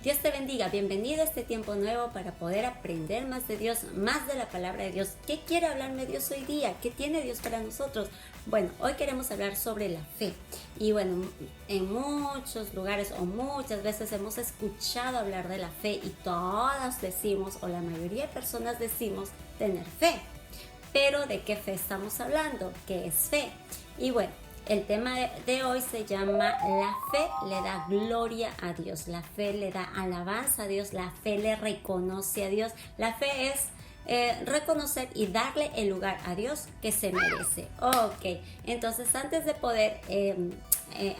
Dios te bendiga, bienvenido a este tiempo nuevo para poder aprender más de Dios, más de la palabra de Dios. ¿Qué quiere hablarme Dios hoy día? ¿Qué tiene Dios para nosotros? Bueno, hoy queremos hablar sobre la fe. Y bueno, en muchos lugares o muchas veces hemos escuchado hablar de la fe y todas decimos, o la mayoría de personas decimos, tener fe. Pero ¿de qué fe estamos hablando? ¿Qué es fe? Y bueno, el tema de hoy se llama la fe le da gloria a Dios, la fe le da alabanza a Dios, la fe le reconoce a Dios. La fe es reconocer y darle el lugar a Dios que se merece. Ok, entonces antes de poder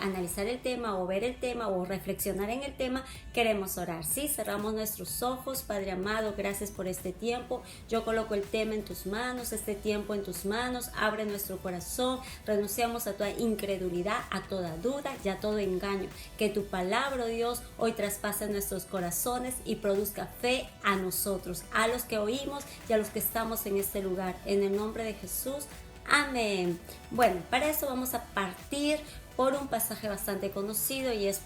analizar el tema o ver el tema o reflexionar en el tema, queremos orar. Sí, cerramos nuestros ojos. Padre amado, gracias por este tiempo. Yo coloco el tema en tus manos, este tiempo en tus manos. Abre nuestro corazón. Renunciamos a toda incredulidad, a toda duda y a todo engaño. Que tu palabra, Dios, hoy traspase nuestros corazones y produzca fe a nosotros, a los que oímos y a los que estamos en este lugar. En el nombre de Jesús. Amén. Bueno, para eso vamos a partir por un pasaje bastante conocido y es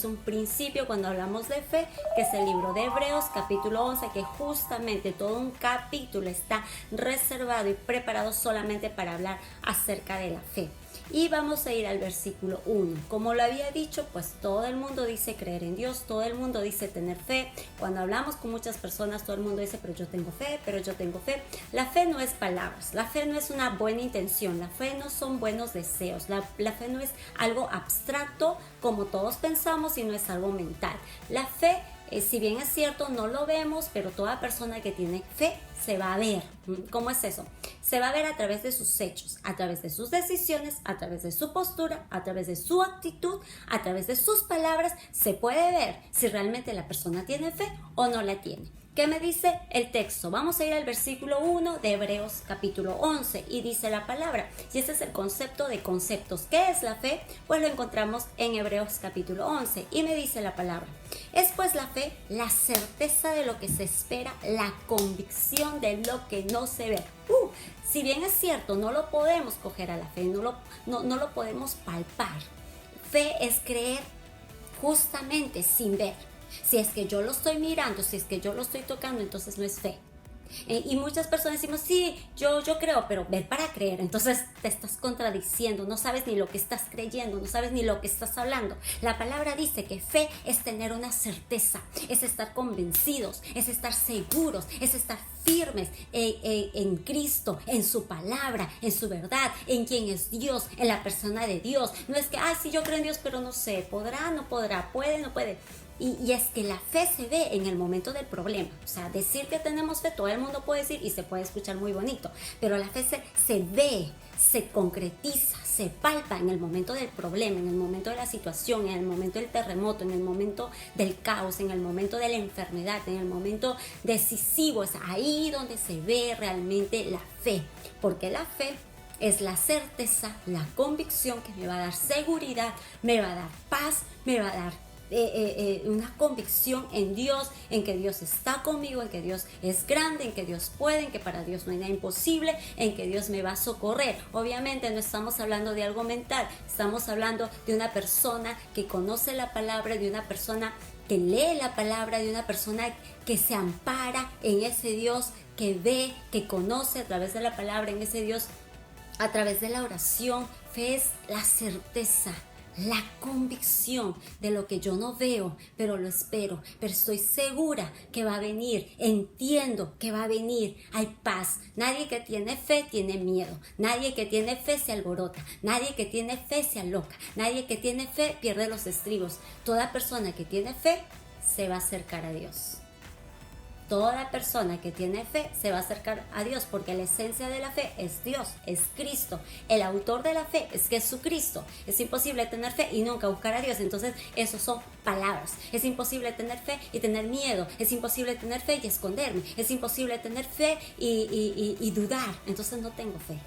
un principio cuando hablamos de fe, que es el libro de Hebreos capítulo 11, que justamente todo un capítulo está reservado y preparado solamente para hablar acerca de la fe. Y vamos a ir al versículo 1. Como lo había dicho, pues todo el mundo dice creer en Dios, todo el mundo dice tener fe. Cuando hablamos con muchas personas, todo el mundo dice, pero yo tengo fe, pero yo tengo fe. La fe no es palabras, la fe no es una buena intención, la fe no son buenos deseos, la fe no es algo abstracto como todos pensamos y no es algo mental. La fe, si bien es cierto, no lo vemos, pero toda persona que tiene fe se va a ver. ¿Cómo es eso? Se va a ver a través de sus hechos, a través de sus decisiones, a través de su postura, a través de su actitud, a través de sus palabras. Se puede ver si realmente la persona tiene fe o no la tiene. ¿Qué me dice el texto? Vamos a ir al versículo 1 de Hebreos capítulo 11 y dice la palabra. Y ese es el concepto de conceptos. ¿Qué es la fe? Pues lo encontramos en Hebreos capítulo 11 y me dice la palabra. Es pues la fe la certeza de lo que se espera, la convicción de lo que no se ve. Si bien es cierto, no lo podemos coger a la fe, no lo podemos palpar. Fe es creer justamente sin ver. Si es que yo lo estoy mirando, si es que yo lo estoy tocando, entonces no es fe. Y muchas personas decimos, sí, yo creo, pero ver para creer. Entonces te estás contradiciendo, no sabes ni lo que estás creyendo, no sabes ni lo que estás hablando. La palabra dice que fe es tener una certeza, es estar convencidos, es estar seguros, es estar firmes en Cristo, en su palabra, en su verdad, en quién es Dios, en la persona de Dios. No es que, sí, yo creo en Dios, pero no sé, podrá, no podrá, puede, no puede. Y es que la fe se ve en el momento del problema. O sea, decir que tenemos fe, todo el mundo puede decir y se puede escuchar muy bonito, pero la fe se ve, se concretiza, se palpa en el momento del problema, en el momento de la situación, en el momento del terremoto, en el momento del caos, en el momento de la enfermedad, en el momento decisivo. Es ahí donde se ve realmente la fe, porque la fe es la certeza, la convicción que me va a dar seguridad, me va a dar paz, me va a dar una convicción en Dios, en que Dios está conmigo, en que Dios es grande, en que Dios puede, en que para Dios no hay nada imposible, en que Dios me va a socorrer. Obviamente no estamos hablando de algo mental, estamos hablando de una persona que conoce la palabra, de una persona que lee la palabra, de una persona que se ampara en ese Dios, que ve, que conoce a través de la palabra, en ese Dios, a través de la oración. Fe es la certeza, la convicción de lo que yo no veo, pero lo espero, pero estoy segura que va a venir, entiendo que va a venir, hay paz. Nadie que tiene fe tiene miedo, nadie que tiene fe se alborota, nadie que tiene fe se aloca, nadie que tiene fe pierde los estribos. Toda persona que tiene fe se va a acercar a Dios. Toda persona que tiene fe se va a acercar a Dios, porque la esencia de la fe es Dios, es Cristo. El autor de la fe es Jesucristo. Es imposible tener fe y nunca buscar a Dios. Entonces, eso son palabras. Es imposible tener fe y tener miedo. Es imposible tener fe y esconderme. Es imposible tener fe y dudar. Entonces, no tengo fe.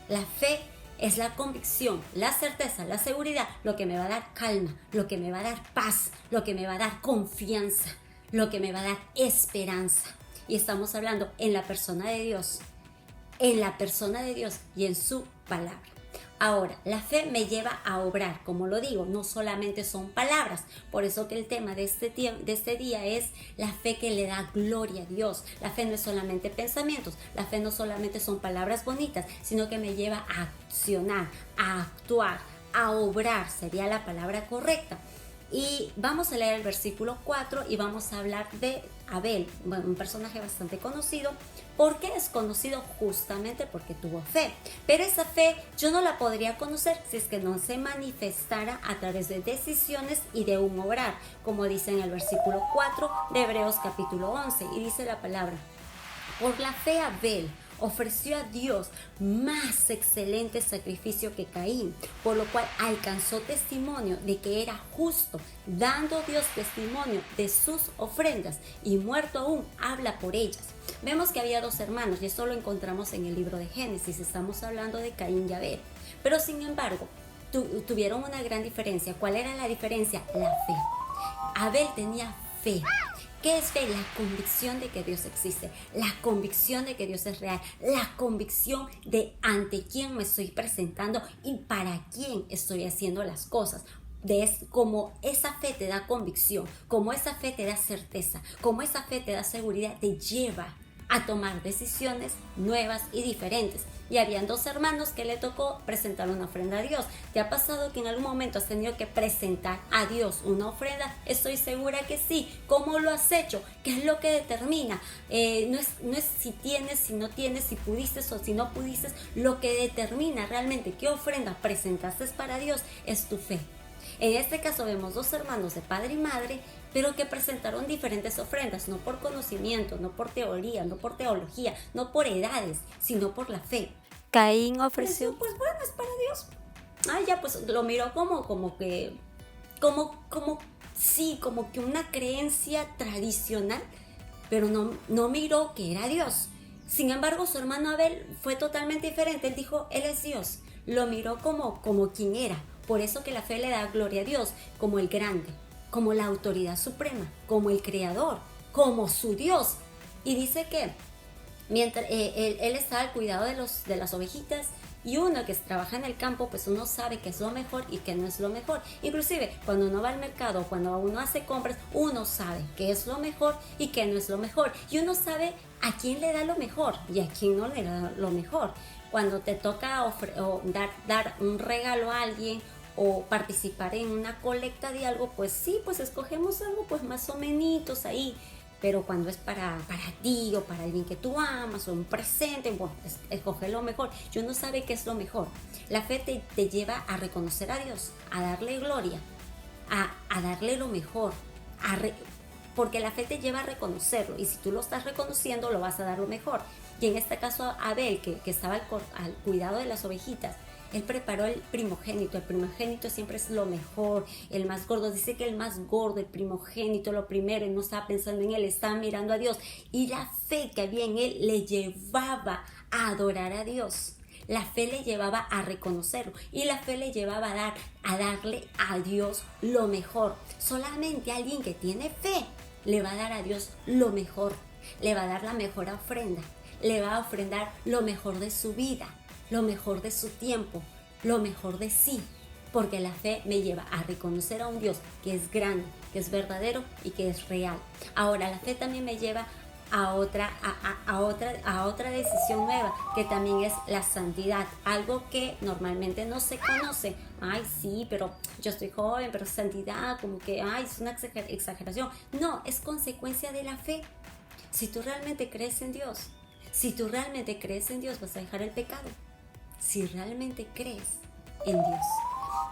La fe es la convicción, la certeza, la seguridad, lo que me va a dar calma, lo que me va a dar paz, lo que me va a dar confianza, lo que me va a dar esperanza. Y estamos hablando en la persona de Dios y en su palabra. Ahora, la fe me lleva a obrar, como lo digo, no solamente son palabras. Por eso que el tema de este día es la fe que le da gloria a Dios. La fe no es solamente pensamientos, la fe no solamente son palabras bonitas, sino que me lleva a accionar, a actuar, a obrar, sería la palabra correcta. Y vamos a leer el versículo 4 y vamos a hablar de Abel, un personaje bastante conocido. ¿Por qué es conocido? Justamente porque tuvo fe. Pero esa fe yo no la podría conocer si es que no se manifestara a través de decisiones y de un obrar, como dice en el versículo 4 de Hebreos capítulo 11. Y dice la palabra: por la fe Abel ofreció a Dios más excelente sacrificio que Caín, por lo cual alcanzó testimonio de que era justo, dando Dios testimonio de sus ofrendas, y muerto aún habla por ellas. Vemos que había dos hermanos, y esto lo encontramos en el libro de Génesis. Estamos hablando de Caín y Abel, pero sin embargo tuvieron una gran diferencia. ¿Cuál era la diferencia? La fe. Abel tenía fe. ¿Qué es fe? La convicción de que Dios existe, la convicción de que Dios es real, la convicción de ante quién me estoy presentando y para quién estoy haciendo las cosas. Como esa fe te da convicción, como esa fe te da certeza, como esa fe te da seguridad, te lleva a tomar decisiones nuevas y diferentes. Y habían dos hermanos que le tocó presentar una ofrenda a Dios. ¿Te ha pasado que en algún momento has tenido que presentar a Dios una ofrenda? Estoy segura que sí. ¿Cómo lo has hecho? ¿Qué es lo que determina? No es si tienes, si no tienes, si pudiste o si no pudiste. Lo que determina realmente qué ofrenda presentaste para Dios es tu fe. En este caso vemos dos hermanos de padre y madre, pero que presentaron diferentes ofrendas, no por conocimiento, no por teoría, no por teología, no por edades, sino por la fe. Caín ofreció, pues bueno, es para Dios. Ya pues lo miró como que una creencia tradicional, pero no miró que era Dios. Sin embargo, su hermano Abel fue totalmente diferente. Él dijo, él es Dios. Lo miró como quien era. Por eso que la fe le da gloria a Dios, como el grande, como la autoridad suprema, como el creador, como su Dios. Y dice que mientras él está al cuidado de las ovejitas, y uno que trabaja en el campo, pues uno sabe qué es lo mejor y qué no es lo mejor. Inclusive cuando uno va al mercado, cuando uno hace compras, uno sabe qué es lo mejor y qué no es lo mejor. Y uno sabe a quién le da lo mejor y a quién no le da lo mejor. Cuando te toca dar un regalo a alguien o participar en una colecta de algo, pues sí, pues escogemos algo pues más o menos ahí. Pero cuando es para ti o para alguien que tú amas o un presente, bueno, escoge lo mejor. Y uno sabe qué es lo mejor. La fe te lleva a reconocer a Dios, a darle gloria, a darle lo mejor, porque la fe te lleva a reconocerlo. Y si tú lo estás reconociendo, lo vas a dar lo mejor. Y en este caso Abel, que estaba al cuidado de las ovejitas, él preparó el primogénito. El primogénito siempre es lo mejor, el más gordo. Dice que el más gordo, el primogénito, lo primero, él no estaba pensando en él, estaba mirando a Dios. Y la fe que había en él le llevaba a adorar a Dios. La fe le llevaba a reconocerlo y la fe le llevaba a darle a Dios lo mejor. Solamente alguien que tiene fe le va a dar a Dios lo mejor, le va a dar la mejor ofrenda, le va a ofrendar lo mejor de su vida, lo mejor de su tiempo, lo mejor de sí, porque la fe me lleva a reconocer a un Dios que es grande, que es verdadero y que es real. Ahora, la fe también me lleva a otra decisión nueva, que también es la santidad, algo que normalmente no se conoce. Ay, sí, pero yo estoy joven, pero santidad, como que, es una exageración. No, es consecuencia de la fe. Si tú realmente crees en Dios, vas a dejar el pecado. Si realmente crees en Dios.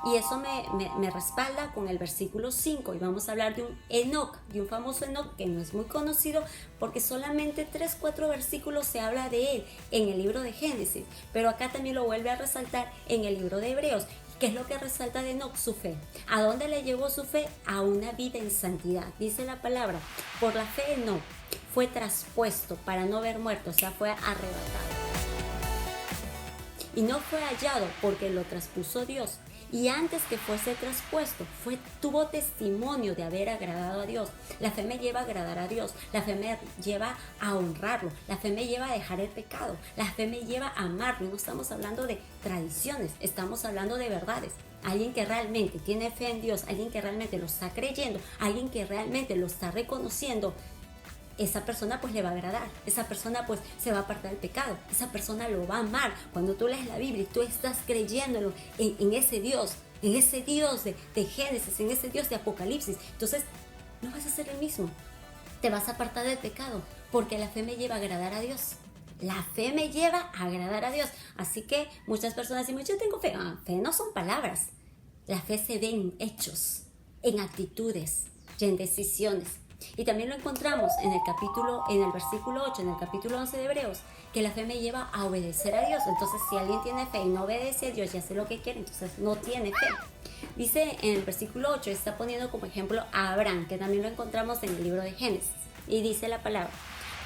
Y eso me respalda con el versículo 5. Y vamos a hablar de un Enoc, de un famoso Enoc que no es muy conocido porque solamente 3-4 versículos se habla de él en el libro de Génesis. Pero acá también lo vuelve a resaltar en el libro de Hebreos. ¿Qué es lo que resalta de Enoc? Su fe. ¿A dónde le llevó su fe? A una vida en santidad. Dice la palabra, por la fe Enoc fue traspuesto para no haber muerto, o sea, fue arrebatado. Y no fue hallado porque lo traspuso Dios. y antes que fuese traspuesto, tuvo testimonio de haber agradado a Dios. La fe me lleva a agradar a Dios, la fe me lleva a honrarlo, la fe me lleva a dejar el pecado, la fe me lleva a amarlo. No estamos hablando de tradiciones, estamos hablando de verdades. Alguien que realmente tiene fe en Dios, alguien que realmente lo está creyendo, alguien que realmente lo está reconociendo, esa persona pues le va a agradar, esa persona pues se va a apartar del pecado, esa persona lo va a amar. Cuando tú lees la Biblia y tú estás creyéndolo en ese Dios de Génesis, en ese Dios de Apocalipsis, entonces no vas a ser el mismo, te vas a apartar del pecado, porque la fe me lleva a agradar a Dios. La fe me lleva a agradar a Dios. Así que muchas personas dicen, yo tengo fe. Fe no son palabras. La fe se ve en hechos, en actitudes y en decisiones. Y también lo encontramos en el versículo 8, en el capítulo 11 de Hebreos, que la fe me lleva a obedecer a Dios. Entonces, si alguien tiene fe y no obedece a Dios y hace lo que quiere, entonces no tiene fe. Dice en el versículo 8, está poniendo como ejemplo a Abraham, que también lo encontramos en el libro de Génesis. Y dice la palabra,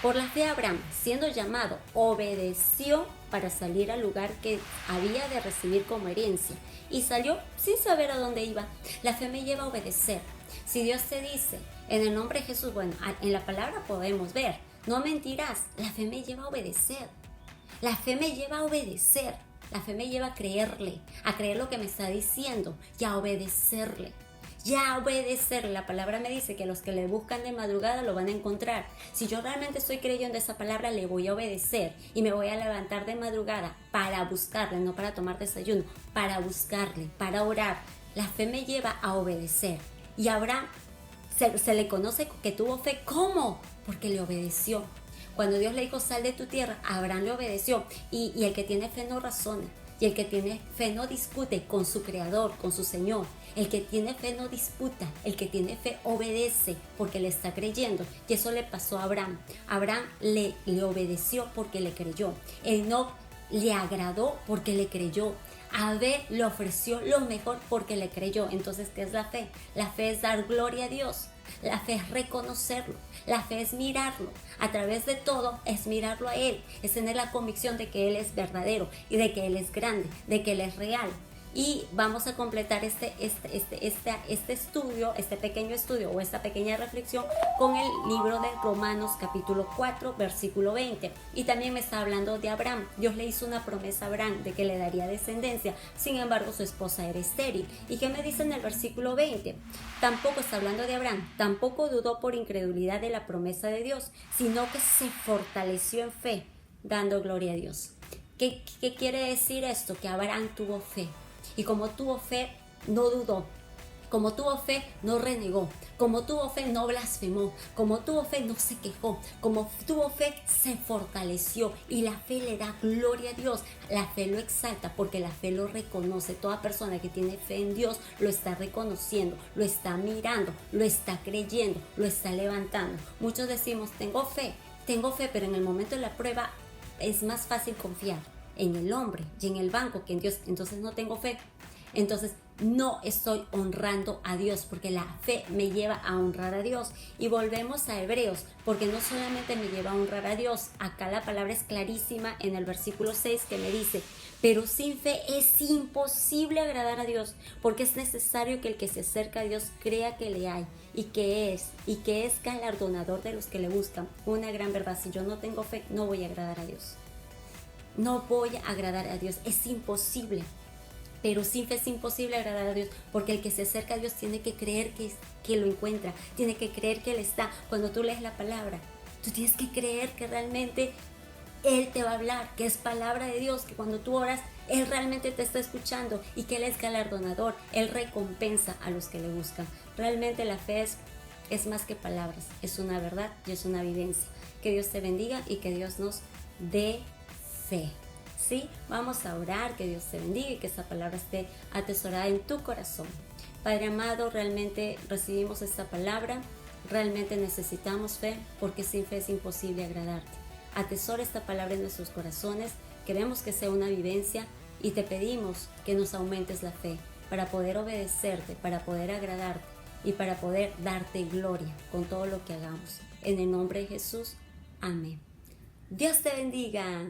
por la fe Abraham, siendo llamado, obedeció para salir al lugar que había de recibir como herencia. Y salió sin saber a dónde iba. La fe me lleva a obedecer. Si Dios te dice, en el nombre de Jesús, bueno, en la palabra podemos ver, no mentirás, la fe me lleva a obedecer. La fe me lleva a obedecer. La fe me lleva a creer lo que me está diciendo y a obedecerle. Ya obedecer, la palabra me dice que los que le buscan de madrugada lo van a encontrar. Si yo realmente estoy creyendo esa palabra, le voy a obedecer y me voy a levantar de madrugada para buscarle, no para tomar desayuno, para buscarle, para orar. La fe me lleva a obedecer. Y Abraham se le conoce que tuvo fe. ¿Cómo? Porque le obedeció. Cuando Dios le dijo, sal de tu tierra, Abraham le obedeció. Y el que tiene fe no razona. Y el que tiene fe no discute con su creador, con su Señor. El que tiene fe no disputa. El que tiene fe obedece porque le está creyendo. Y eso le pasó a Abraham. Abraham le obedeció porque le creyó. Enoc le agradó porque le creyó. Abel le ofreció lo mejor porque le creyó. Entonces, ¿qué es la fe? La fe es dar gloria a Dios. La fe es reconocerlo. La fe es mirarlo. A través de todo es mirarlo a Él. Es tener la convicción de que Él es verdadero y de que Él es grande, de que Él es real. Y vamos a completar este estudio, este pequeño estudio o esta pequeña reflexión con el libro de Romanos capítulo 4 versículo 20. Y también me está hablando de Abraham. Dios le hizo una promesa a Abraham de que le daría descendencia. Sin embargo, su esposa era estéril. ¿Y qué me dice en el versículo 20? Tampoco está hablando de Abraham. Tampoco dudó por incredulidad de la promesa de Dios, sino que se fortaleció en fe, dando gloria a Dios. ¿Qué quiere decir esto? Que Abraham tuvo fe. Y como tuvo fe, no dudó. Como tuvo fe, no renegó. Como tuvo fe, no blasfemó. Como tuvo fe, no se quejó. Como tuvo fe, se fortaleció. Y la fe le da gloria a Dios. La fe lo exalta porque la fe lo reconoce. Toda persona que tiene fe en Dios lo está reconociendo, lo está mirando, lo está creyendo, lo está levantando. Muchos decimos, tengo fe, pero en el momento de la prueba es más fácil confiar en el hombre y en el banco que en Dios. Entonces no tengo fe. Entonces no estoy honrando a Dios, porque la fe me lleva a honrar a Dios. Y volvemos a Hebreos, porque no solamente me lleva a honrar a Dios. Acá la palabra es clarísima en el versículo 6 que me dice, pero sin fe es imposible agradar a Dios, porque es necesario que el que se acerca a Dios crea que le hay y que es galardonador de los que le buscan. Una gran verdad, si yo no tengo fe, no voy a agradar a Dios. No voy a agradar a Dios, es imposible. Pero sin fe es imposible agradar a Dios, porque el que se acerca a Dios tiene que creer que lo encuentra, tiene que creer que Él está. Cuando tú lees la palabra, tú tienes que creer que realmente Él te va a hablar, que es palabra de Dios, que cuando tú oras, Él realmente te está escuchando y que Él es galardonador, Él recompensa a los que le buscan. Realmente la fe es más que palabras, es una verdad y es una vivencia. Que Dios te bendiga y que Dios nos dé fe. ¿Sí? Vamos a orar, que Dios te bendiga y que esta palabra esté atesorada en tu corazón. Padre amado, realmente recibimos esta palabra, realmente necesitamos fe, porque sin fe es imposible agradarte. Atesora esta palabra en nuestros corazones, queremos que sea una vivencia y te pedimos que nos aumentes la fe para poder obedecerte, para poder agradarte y para poder darte gloria con todo lo que hagamos. En el nombre de Jesús, amén. Dios te bendiga.